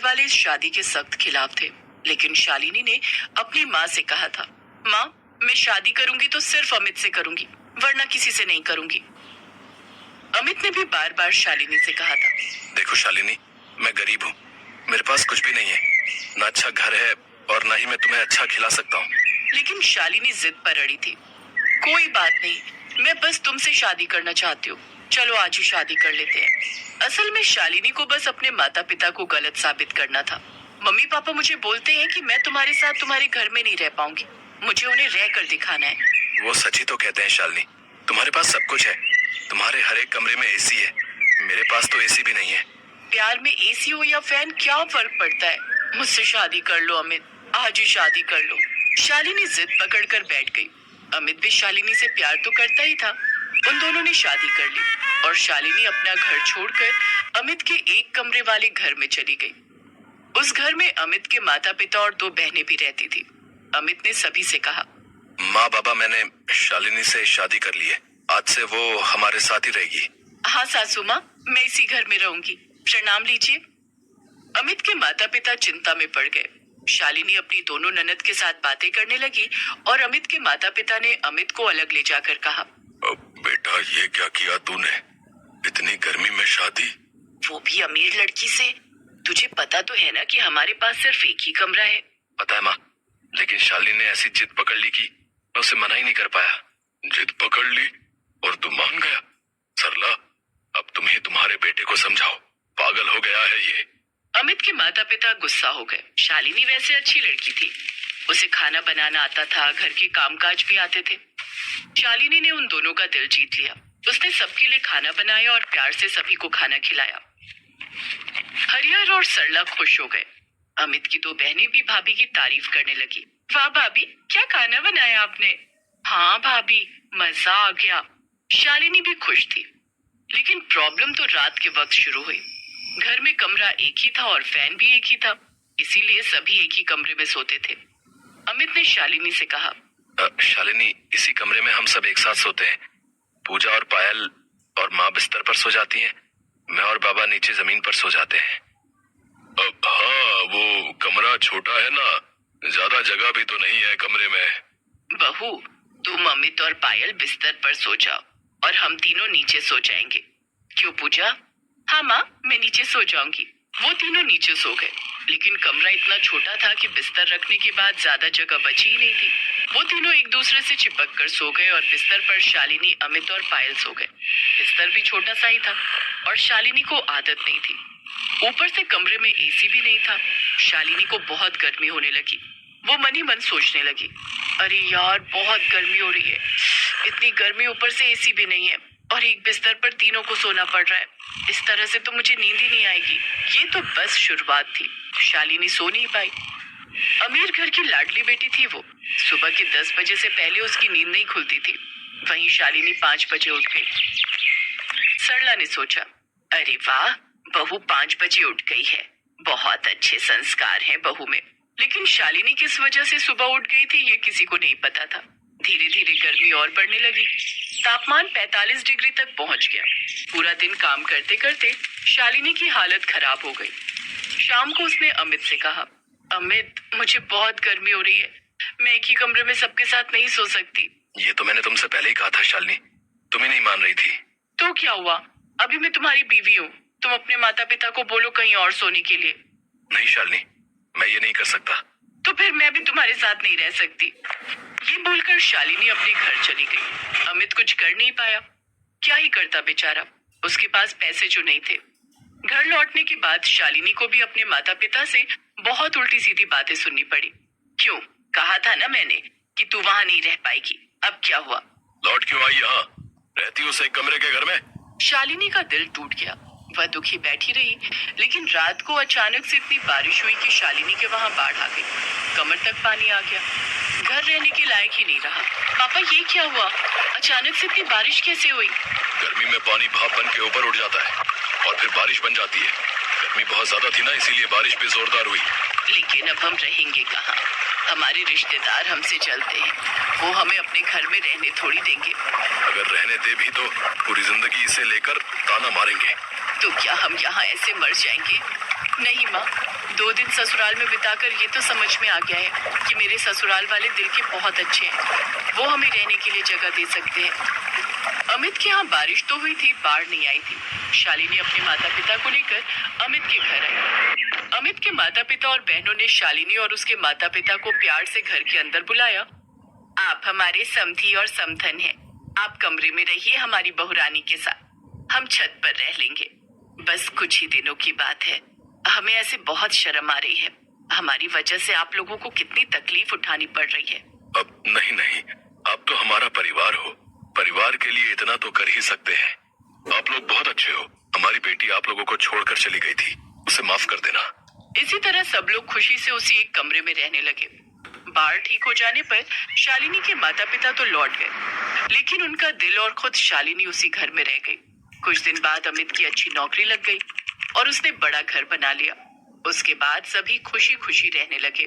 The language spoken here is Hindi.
वाले इस शादी के सख्त खिलाफ थे, लेकिन शालिनी ने अपनी माँ से कहा था, माँ मैं शादी करूंगी तो सिर्फ अमित से करूंगी, वरना किसी से नहीं करूंगी। अमित ने भी बार बार शालिनी से कहा था, देखो शालिनी, मैं गरीब हूँ, मेरे पास कुछ भी नहीं है, ना अच्छा घर है और ना ही मैं तुम्हें अच्छा खिला सकता हूँ। लेकिन शालिनी जिद पर अड़ी थी। कोई बात नहीं, मैं बस तुमसे शादी करना चाहती हूँ, चलो आज ही शादी कर लेते हैं। असल में शालिनी को बस अपने माता पिता को गलत साबित करना था। मम्मी पापा मुझे बोलते हैं कि मैं तुम्हारे साथ तुम्हारे घर में नहीं रह पाऊंगी, मुझे उन्हें रह कर दिखाना है। वो सच ही तो कहते हैं शालिनी, तुम्हारे पास सब कुछ है, तुम्हारे हर एक कमरे में एसी है, मेरे पास तो एसी भी नहीं है। प्यार में एसी हो या फैन क्या फर्क पड़ता है, मुझसे शादी कर लो अमित, आज ही शादी कर लो। शालिनी जिद पकड़कर बैठ गई। अमित भी शालिनी से प्यार तो करता ही था। उन दोनों ने शादी कर ली और शालिनी अपना घर छोड़कर अमित के एक कमरे वाले घर में चली गई। उस घर में अमित के माता पिता और 2 बहनें भी रहती थी। अमित ने सभी से कहा, माँ बाबा मैंने शालिनी से शादी कर ली है, आज से वो हमारे साथ ही रहेगी। हाँ सासू माँ, मैं इसी घर में रहूंगी, प्रणाम लीजिए। अमित के माता पिता चिंता में पड़ गए। शालिनी अपनी दोनों ननद के साथ बातें करने लगी और अमित के माता पिता ने अमित को अलग ले जाकर कहा, बेटा ये क्या किया तूने, इतनी गर्मी में शादी, वो भी अमीर लड़की से। तुझे पता तो है ना कि हमारे पास सिर्फ एक ही कमरा है। पता है माँ, लेकिन शालिनी ने ऐसी जिद पकड़ ली कि मैं उसे मना ही नहीं कर पाया। जिद पकड़ ली और तू मान गया। सरला, अब तुम ही तुम्हारे बेटे को समझाओ, पागल हो गया है ये। अमित के माता पिता गुस्सा हो गए। शालिनी वैसे अच्छी लड़की थी, उसे खाना बनाना आता था, घर के कामकाज भी आते थे। शालिनी ने उन दोनों का दिल जीत लिया। उसने सबके लिए खाना बनाया और प्यार से सभी को खाना खिलाया। हरिहर और सरला खुश हो गए। अमित की 2 बहनें भी भाभी की तारीफ करने लगी। वाह भाभी, क्या खाना बनाया आपने। हाँ भाभी, मजा आ गया। शालिनी भी खुश थी, लेकिन प्रॉब्लम तो रात के वक्त शुरू हुई। घर में कमरा एक ही था और फैन भी एक ही था, इसीलिए सभी एक ही कमरे में सोते थे। अमित ने शालिनी से कहा, शालिनी, इसी कमरे में हम सब एक साथ सोते हैं। पूजा और पायल और माँ बिस्तर पर सो जाती हैं, मैं और बाबा नीचे जमीन पर सो जाते हैं। हाँ, वो कमरा छोटा है ना, ज्यादा जगह भी तो नहीं है कमरे में। बहू, तुम अमित और पायल बिस्तर पर सो जाओ और हम तीनों नीचे सो जाएंगे। क्यों पूजा? हाँ माँ, मैं नीचे सो जाऊंगी। वो तीनों नीचे सो गए, लेकिन कमरा इतना छोटा था कि बिस्तर रखने के बाद ज्यादा जगह बची ही नहीं थी। वो तीनों एक दूसरे से चिपक कर सो गए और बिस्तर पर शालिनी, अमित और पायल सो गए। बिस्तर भी छोटा सा ही था और शालिनी को आदत नहीं थी। ऊपर से कमरे में एसी भी नहीं था। शालिनी को बहुत गर्मी होने लगी। वो मन ही मन सोचने लगी, अरे यार बहुत गर्मी हो रही है, इतनी गर्मी, ऊपर से एसी भी नहीं है और एक बिस्तर पर तीनों को सोना पड़ रहा है। इस तरह से तो मुझे नींद ही नहीं आएगी। ये तो बस शुरुआत थी, शालिनी सो नहीं पाई। अमीर घर की लाडली बेटी थी वो। सुबह के 10 बजे से पहले उसकी नींद नहीं खुलती थी। वहीं शालिनी 5 बजे उठ गई। सरला ने सोचा, अरे वाह, बहू 5 बजे उठ गई है, बहुत अच्छे संस्कार हैं बहू में। लेकिन शालिनी किस वजह से सुबह उठ गई थी ये किसी को नहीं पता था। धीरे धीरे गर्मी और बढ़ने लगी। तापमान 45 डिग्री तक पहुंच गया। पूरा दिन काम करते करते शालिनी की हालत खराब हो गई। शाम को उसने अमित से कहा, अमित मुझे बहुत गर्मी हो रही है, मैं एक ही कमरे में सबके साथ नहीं सो सकती। ये तो मैंने तुमसे पहले ही कहा था शालिनी, तुम ही नहीं मान रही थी। तो क्या हुआ, अभी मैं तुम्हारी बीवी हूँ, तुम अपने माता पिता को बोलो कहीं और सोने के लिए। नहीं शालिनी, मैं ये नहीं कर सकता। तो फिर मैं भी तुम्हारे साथ नहीं रह सकती। ये बोलकर शालिनी अपने घर चली गई। अमित कुछ कर नहीं पाया, क्या ही करता बेचारा, उसके पास पैसे जो नहीं थे। घर लौटने के बाद शालिनी को भी अपने माता पिता से बहुत उल्टी सीधी बातें सुननी पड़ी। क्यों, कहा था ना मैंने कि तू वहां नहीं रह पाएगी, अब क्या हुआ? लौट क्यों आई यहाँ, रहती उस एक कमरे के घर में। शालिनी का दिल टूट गया। वह दुखी बैठी रही, लेकिन रात को अचानक से इतनी बारिश हुई कि शालिनी के वहां बाढ़ आ गई। कमर तक पानी आ गया, घर रहने के लायक ही नहीं रहा। पापा ये क्या हुआ, अचानक से इतनी बारिश कैसे हुई? गर्मी में पानी भाप बन के ऊपर उठ जाता है और फिर बारिश बन जाती है। गर्मी बहुत ज्यादा थी ना, इसीलिए बारिश भी जोरदार हुई। लेकिन अब हम रहेंगे कहाँ? हमारे रिश्तेदार हमसे चलते हैं, वो हमें अपने घर में रहने थोड़ी देंगे। अगर रहने दे भी तो पूरी जिंदगी इसे लेकर ताना मारेंगे। तो क्या हम यहाँ ऐसे मर जाएंगे? नहीं माँ, 2 दिन ससुराल में बिताकर ये तो समझ में आ गया है कि मेरे ससुराल वाले दिल के बहुत अच्छे हैं। वो हमें रहने के लिए जगह दे सकते हैं। अमित के यहाँ बारिश तो हुई थी, बाढ़ नहीं आई थी। शालिनी अपने माता पिता को लेकर अमित के घर आई। अमित के माता पिता और बहनों ने शालिनी और उसके माता पिता को प्यार से घर के अंदर बुलाया। आप हमारे समधी और समधन हैं। आप कमरे में रहिए हमारी बहुरानी के साथ, हम छत पर रह लेंगे। बस कुछ ही दिनों की बात है। हमें ऐसे बहुत शर्म आ रही है। हमारी वजह से आप लोगों को कितनी तकलीफ उठानी पड़ रही है। अब नहीं नहीं, आप तो हमारा परिवार हो। परिवार के लिए इतना तो कर ही सकते हैं। आप लोग बहुत अच्छे हो। हमारी बेटी आप लोगों को छोड़कर चली गई थी, उसे माफ कर देना। इसी तरह सब लोग खुशी से उसी एक कमरे में रहने लगे। बाढ़ ठीक हो जाने पर शालिनी के माता पिता तो लौट गए, लेकिन उनका दिल और खुद शालिनी उसी घर में रह गई। कुछ दिन बाद अमित की अच्छी नौकरी लग गई और उसने बड़ा घर बना लिया। उसके बाद सभी खुशी खुशी रहने लगे।